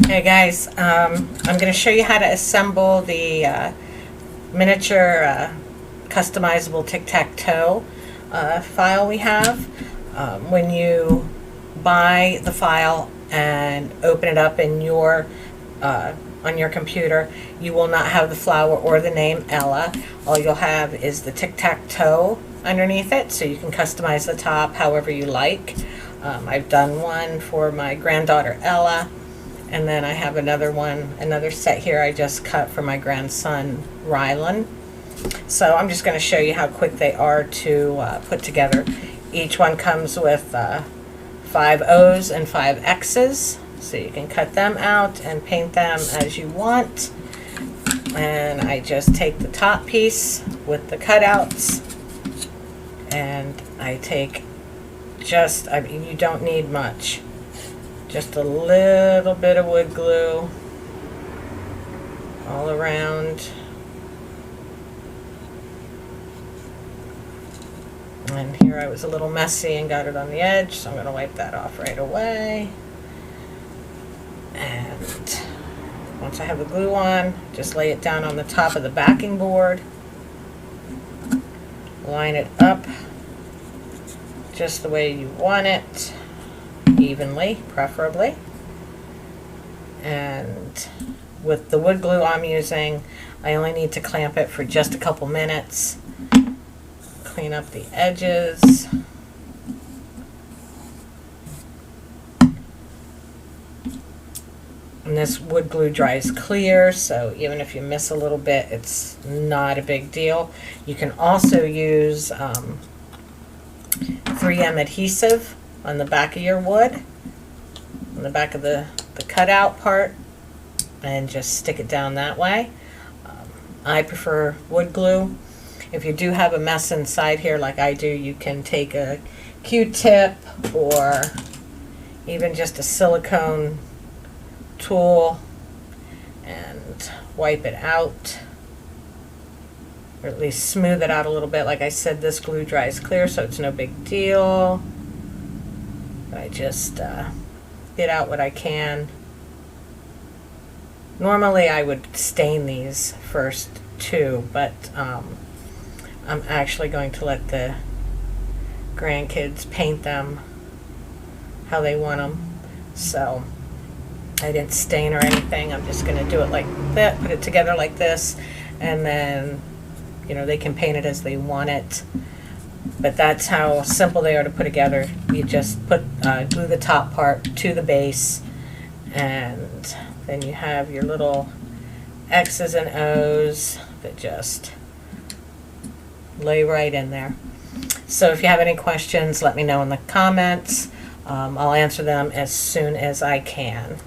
Hey guys, I'm going to show you how to assemble the miniature customizable tic-tac-toe file we have. When you buy the file and open it up in your on your computer, you will not have the flower or the name Ella. All you'll have is the tic-tac-toe underneath it, so you can customize the top however you like. I've done one for my granddaughter Ella. And then I have another set here I just cut for my grandson, Rylan. So I'm just going to show you how quick they are to put together. Each one comes with 5 O's and 5 X's. So you can cut them out and paint them as you want. And I just take the top piece with the cutouts. And I take you don't need much. Just a little bit of wood glue all around. And here I was a little messy and got it on the edge, so I'm going to wipe that off right away. And once I have the glue on, just lay it down on the top of the backing board. Line it up just the way you want it. Evenly, preferably. And with the wood glue I'm using, I only need to clamp it for just a couple minutes. Clean up the edges. And this wood glue dries clear, so even if you miss a little bit, it's not a big deal. You can also use 3M adhesive on the back of your wood, on the back of the cutout part, and just stick it down that way. I prefer wood glue. If you do have a mess inside here like I do, you can take a Q-tip or even just a silicone tool and wipe it out, or at least smooth it out a little bit. Like I said, this glue dries clear, so it's no big deal. I just get out what I can. Normally I would stain these first too, but I'm actually going to let the grandkids paint them how they want them. So I didn't stain or anything. I'm just going to do it like that, put it together like this, and then they can paint it as they want it. But that's how simple they are to put together. You just glue the top part to the base, and then you have your little X's and O's that just lay right in there. So if you have any questions, let me know in the comments. I'll answer them as soon as I can.